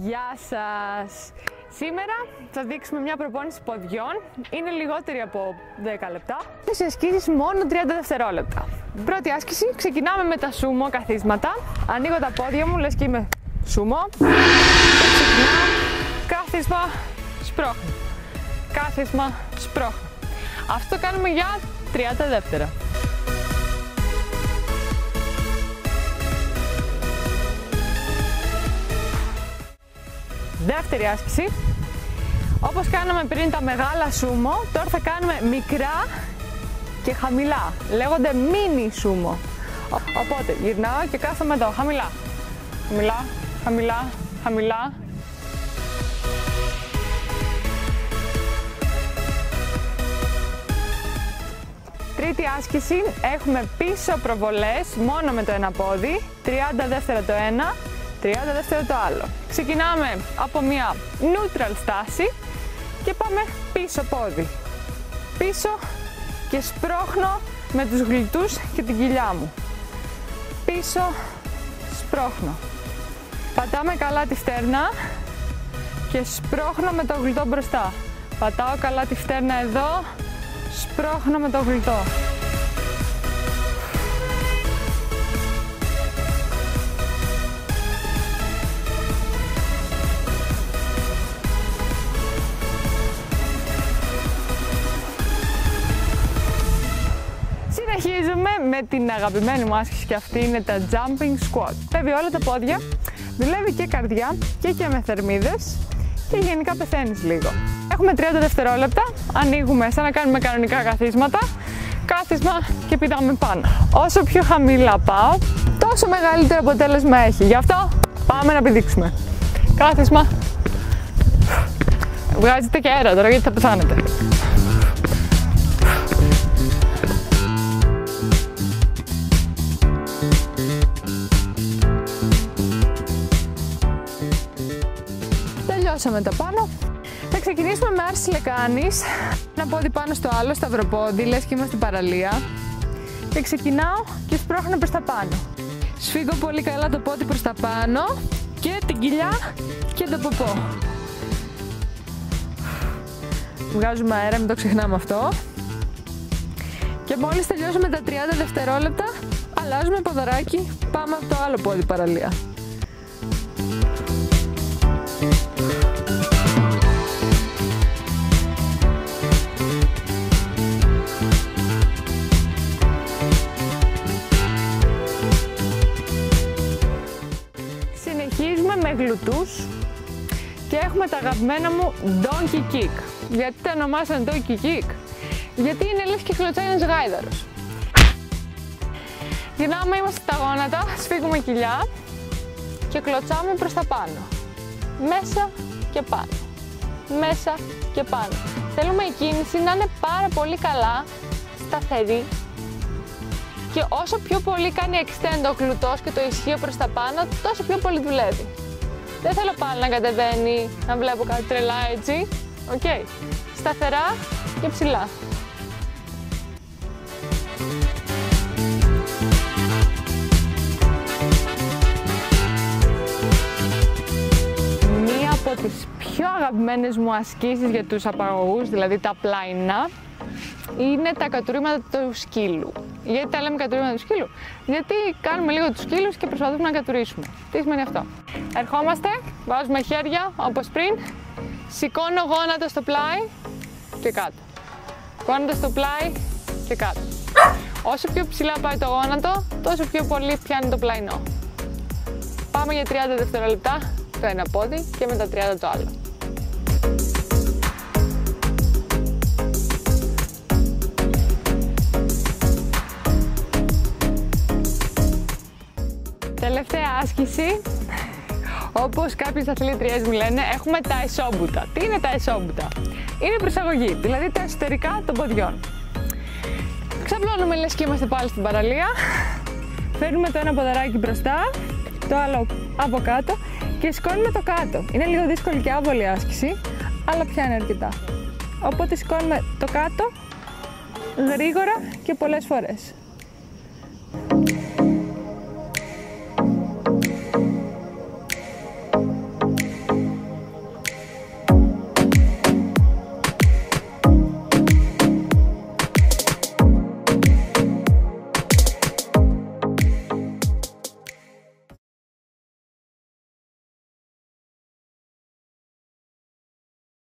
Γεια σας! Σήμερα θα δείξουμε μια προπόνηση ποδιών. Είναι λιγότερη από 10 λεπτά. Σε ασκήσεις μόνο 30 δευτερόλεπτα. Πρώτη άσκηση, ξεκινάμε με τα σούμο καθίσματα. Ανοίγω τα πόδια μου, λες και είμαι σούμο. Και ξεκινάω, κάθισμα, σπρώχνω. Κάθισμα, σπρώχνω. Αυτό το κάνουμε για 30 δεύτερα. Δεύτερη άσκηση, όπως κάναμε πριν τα μεγάλα σούμο, τώρα θα κάνουμε μικρά και χαμηλά. Λέγονται mini σούμο. Οπότε γυρνάω και κάθομαι εδώ, χαμηλά. Χαμηλά, χαμηλά, χαμηλά. Τρίτη άσκηση, έχουμε πίσω προβολές μόνο με το ένα πόδι, 30 δεύτερα το ένα, 30 δεύτερα το άλλο. Ξεκινάμε από μια neutral στάση και πάμε πίσω πόδι. Πίσω και σπρώχνω με τους γλυτούς και την κοιλιά μου. Πίσω, σπρώχνω. Πατάμε καλά τη φτέρνα και σπρώχνω με το γλυτό μπροστά. Πατάω καλά τη φτέρνα εδώ, σπρώχνω με το γλυτό. Συνεχίζουμε με την αγαπημένη μου άσκηση και αυτή είναι τα jumping squat. Πέφτει όλα τα πόδια, δουλεύει και καρδιά και με θερμίδες και γενικά πεθαίνεις λίγο. Έχουμε 30 δευτερόλεπτα, ανοίγουμε σαν να κάνουμε κανονικά καθίσματα, κάθισμα και πηδάμε πάνω. Όσο πιο χαμηλά πάω, τόσο μεγαλύτερο αποτέλεσμα έχει. Γι' αυτό πάμε να πηδήξουμε. Κάθισμα. Βγάζετε και αέρα τώρα γιατί θα πεθάνετε. Τελειώσαμε τα πάνω. Θα ξεκινήσουμε με άρση λεκάνης. Ένα πόδι πάνω στο άλλο, σταυροπόδι, λες και είμαστε παραλία. Και ξεκινάω και σπρώχνω προς τα πάνω. Σφίγγω πολύ καλά το πόδι προς τα πάνω και την κοιλιά και το ποπό. Βγάζουμε αέρα, μην το ξεχνάμε αυτό. Και μόλις τελειώσουμε τα 30 δευτερόλεπτα, αλλάζουμε ποδαράκι, πάμε από το άλλο πόδι παραλία. Συνεχίζουμε με γλουτούς και έχουμε τα αγαπημένα μου donkey kick. Γιατί τα ονομάσαν donkey kick? Γιατί είναι λες και κλωτσάει ένας γάιδαρος. Γυρνάμε, είμαστε στα γόνατα, σφίγγουμε κοιλιά και κλωτσάμε προς τα πάνω. Μέσα και πάνω. Μέσα και πάνω. Θέλουμε η κίνηση να είναι πάρα πολύ καλά σταθερή και όσο πιο πολύ κάνει extend ο γλουτός και το ισχύο προς τα πάνω, τόσο πιο πολύ δουλεύει. Δεν θέλω πάλι να κατεβαίνει, να βλέπω κάτι τρελά έτσι. Οκ. Σταθερά και ψηλά. Μία από τις πιο αγαπημένες μου ασκήσεις για τους απαγωγούς, δηλαδή τα πλαϊνά, είναι τα κατουρήματα του σκύλου. Γιατί τα λέμε κατουρήματα του σκύλου? Γιατί κάνουμε λίγο τους σκύλους και προσπαθούμε να κατουρίσουμε. Τι σημαίνει αυτό? Ερχόμαστε, βάζουμε χέρια όπως πριν, σηκώνω γόνατο στο πλάι και κάτω. Γόνατο στο πλάι και κάτω. Όσο πιο ψηλά πάει το γόνατο, τόσο πιο πολύ πιάνει το πλαϊνό. Πάμε για 30 δευτερόλεπτα το ένα πόδι και μετά 30 το άλλο. Τελευταία άσκηση, όπως κάποιες αθλήτριές μου λένε, έχουμε τα εσόμπουτα. Τι είναι τα εσόμπουτα? Είναι προσαγωγή, δηλαδή τα εσωτερικά των ποδιών. Ξαπλώνουμε λες και είμαστε πάλι στην παραλία. Φέρνουμε το ένα ποδαράκι μπροστά, το άλλο από κάτω και σηκώνουμε το κάτω. Είναι λίγο δύσκολη και άβολη άσκηση, αλλά πιάνει αρκετά. Οπότε σηκώνουμε το κάτω γρήγορα και πολλές φορές.